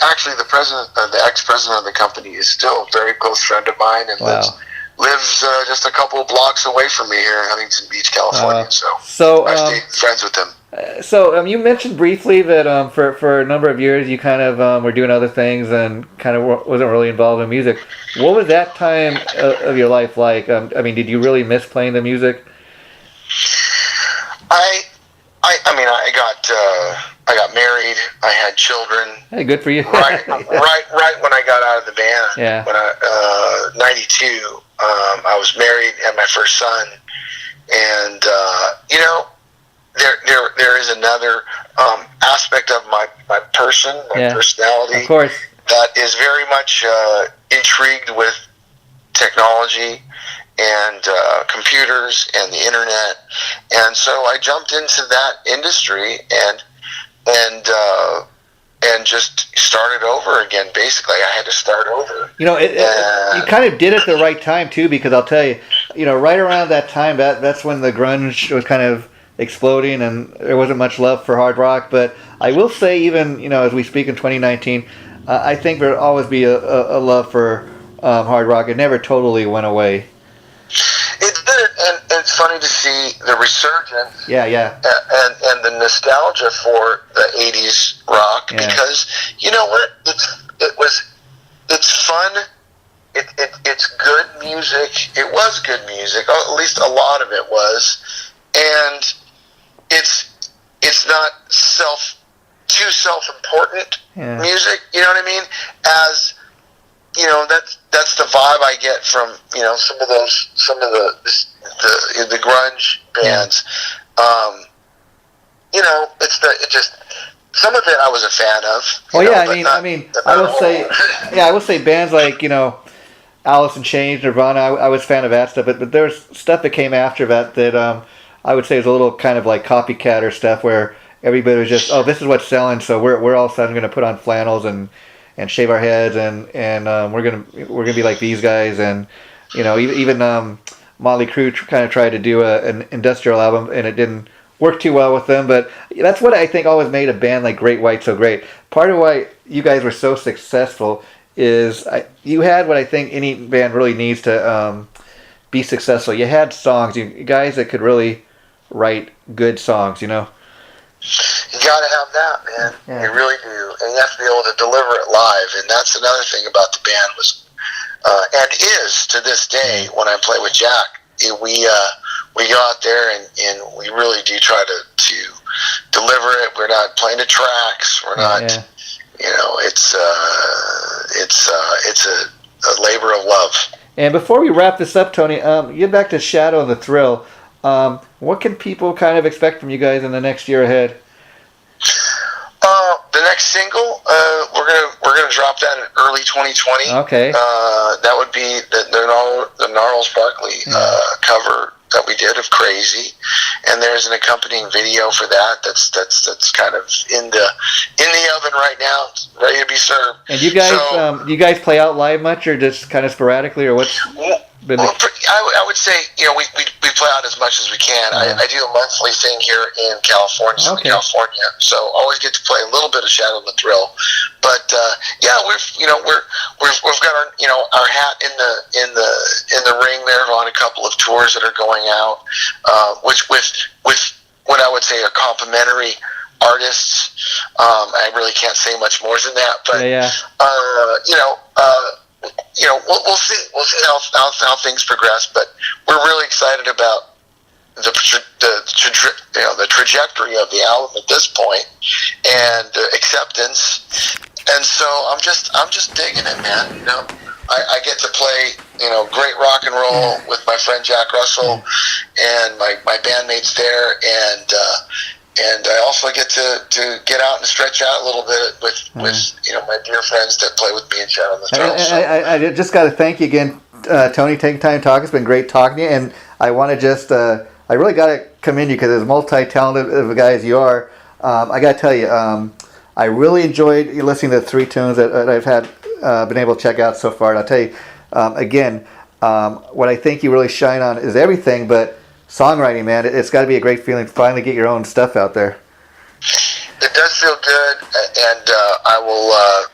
actually the ex-president of the company is still a very close friend of mine, and lives just a couple of blocks away from me here in Huntington Beach, California. So I stayed friends with him. So you mentioned briefly that for a number of years you kind of were doing other things and kind of wasn't really involved in music. What was that time of your life like? Did you really miss playing the music? I got married. I had children. Hey, good for you. right when I got out of the band. Yeah. When 92, I was married, had my first son, and there is another aspect of my person, my personality, of course, that is very much intrigued with technology and computers and the internet, and so I jumped into that industry and just started over again. Basically, I had to start over. You kind of did it at the right time too, because I'll tell you, right around that time, that's when the grunge was kind of exploding, and there wasn't much love for hard rock. But I will say, even as we speak in 2019, I think there'll always be a love for hard rock. It never totally went away. It did, and it's funny to see the resurgence. Yeah. And the nostalgia for the '80s rock, because you know what? It's fun. It's good music. It was good music. At least a lot of it was, and it's not too self-important music. You know what I mean? As that's the vibe I get from some of the grunge bands. It's just some of it I was a fan of. I will say bands like Alice in Chains, Nirvana. I was a fan of that stuff, but there's stuff that came after that I would say is a little kind of like copycatter stuff where everybody was just, oh, this is what's selling, so we're all of a sudden going to put on flannels and shave our heads and we're gonna be like these guys, and even Motley Crue kind of tried to do an industrial album and it didn't work too well with them. But that's what I think always made a band like Great White so great. Part of why you guys were so successful is you had what I think any band really needs to be successful. You had songs, you guys that could really write good songs. You gotta have that, man. Yeah. You really do, and you have to be able to deliver it live. And that's another thing about the band was, and is to this day when I play with Jack, we go out there and we really do try to deliver it. We're not playing to tracks. We're not, it's a labor of love. And before we wrap this up, Tony, get back to Shadow and the Thrill. What can people kind of expect from you guys in the next year ahead? The next single, we're gonna drop that in early 2020. Okay. That would be the Gnarls Barkley cover that we did of Crazy, and there's an accompanying video for that. That's kind of in the oven right now, ready to be served. And you guys, do you guys play out live much, or just kind of sporadically, or what's? I would say we play out as much as we can. I do a monthly thing here in California, so always get to play a little bit of Shadow and the Thrill. But we've got our hat in the ring there on a couple of tours that are going out, which with what I would say are complimentary artists. I really can't say much more than that, but we'll see. We'll see how things progress, but we're really excited about the trajectory of the album at this point and the acceptance. And so I'm just digging it, man. I get to play great rock and roll with my friend Jack Russell and my bandmates there, and I also get to get out and stretch out a little bit with my dear friends that play with me in Shadow and the Thrill. I just got to thank you again, Tony, taking time to talk. It's been great talking to you, and I want to just I really got to commend you because as multi-talented of a guy as you are, I got to tell you, I really enjoyed listening to the 3 tunes that I've been able to check out so far. And I'll tell you, again, what I think you really shine on is everything, but songwriting, man, it's got to be a great feeling to finally get your own stuff out there. It does feel good, and I will, I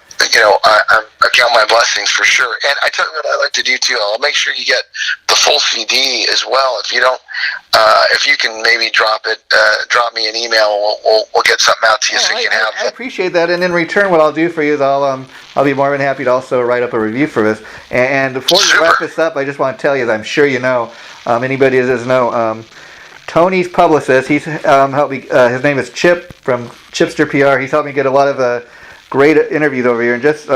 count my blessings for sure. And I tell you what I like to do too. I'll make sure you get the full CD as well. If you don't, if you can maybe drop me an email. We'll get something out to you so you can have it. I appreciate that, and in return, what I'll do for you is I'll be more than happy to also write up a review for this. And before we wrap this up, I just want to tell you, as I'm sure you know, anybody that doesn't know, Tony's publicist, he's helped me. His name is Chip from Chipster PR. He's helped me get a lot of great interviews over here. And just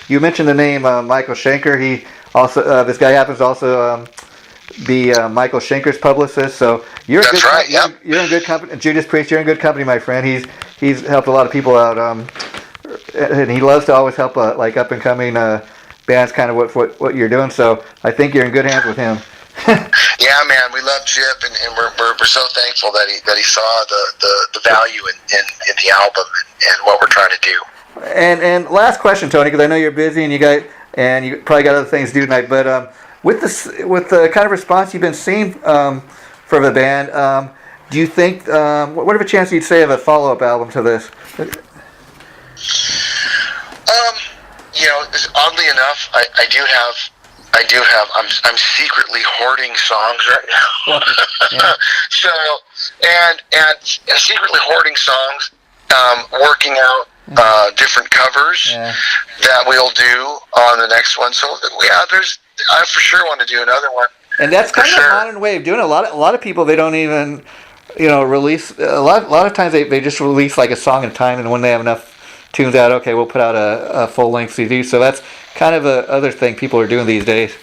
you mentioned the name Michael Schenker. He also this guy happens to also be Michael Schenker's publicist. So you're That's right. Yep. You're in good company. Judas Priest, you're in good company, my friend. He's helped a lot of people out, and he loves to always help like up and coming band's kind of what you're doing. So I think you're in good hands with him. Yeah, man, we love Chip, and we're so thankful that he saw the value in the album and what we're trying to do. And last question, Tony, because I know you're busy and you probably got other things to do tonight. But with the kind of response you've been seeing from the band, do you think what of a chance you'd say of a follow-up album to this? Oddly enough, I do have. I'm secretly hoarding songs right now. Yeah. So and secretly hoarding songs, working out different covers that we'll do on the next one. So yeah, I for sure want to do another one. And that's kind of a modern way of doing it. A lot of people, they don't even release a lot of times they just release like a song at a time, and when they have enough tunes out, okay, we'll put out a full length CD. So that's kind of a other thing people are doing these days.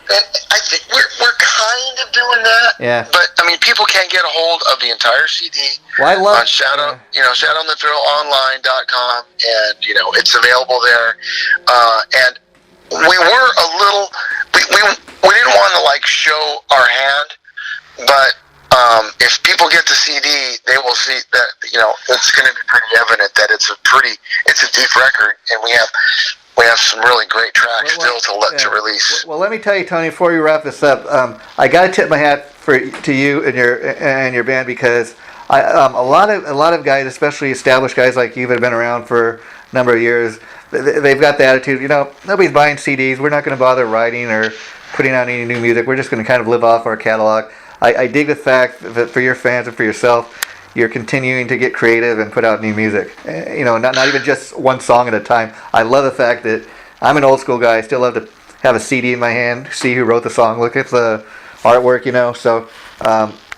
I think we're kind of doing that. Yeah. But I mean, people can't get a hold of the entire CD. Well, I love on shadowonthethrow.online.com, and it's available there. And we were a little we didn't want to like show our hand, but if people get the CD, they will see that it's going to be pretty evident that it's a deep record, and we have some really great tracks to release. Well, let me tell you, Tony, before you wrap this up, I got to tip my hat to you and your band, because a lot of guys, especially established guys like you that have been around for a number of years, they've got the attitude, nobody's buying CDs. We're not going to bother writing or putting out any new music. We're just going to kind of live off our catalog. I dig the fact that for your fans and for yourself, you're continuing to get creative and put out new music. Not even just one song at a time. I love the fact that I'm an old school guy. I still love to have a CD in my hand, see who wrote the song, look at the artwork, So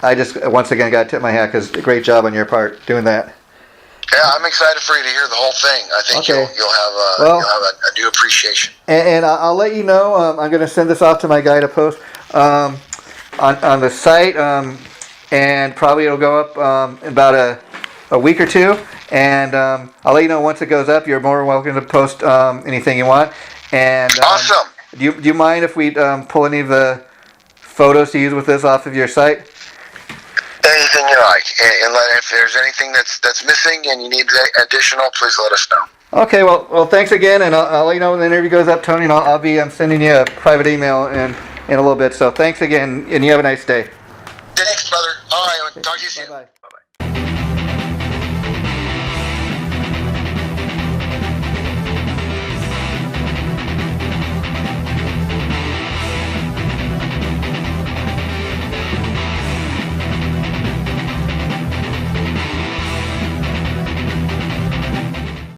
I just once again got to tip my hat, because great job on your part doing that. Yeah, I'm excited for you to hear the whole thing. I think you'll have a new appreciation. And I'll let you know. I'm going to send this off to my guy to post on the site, and probably it'll go up in about a week or two. And I'll let you know once it goes up. You're more welcome to post anything you want. And awesome. Do you mind if we pull any of the photos to use with this off of your site? Anything you like, and if there's anything that's missing and you need additional, please let us know. Okay, well, thanks again, and I'll let you know when the interview goes up, Tony, and I'll be sending you a private email in a little bit. So thanks again, and you have a nice day. Thanks, brother. All right, talk to you soon. Bye-bye.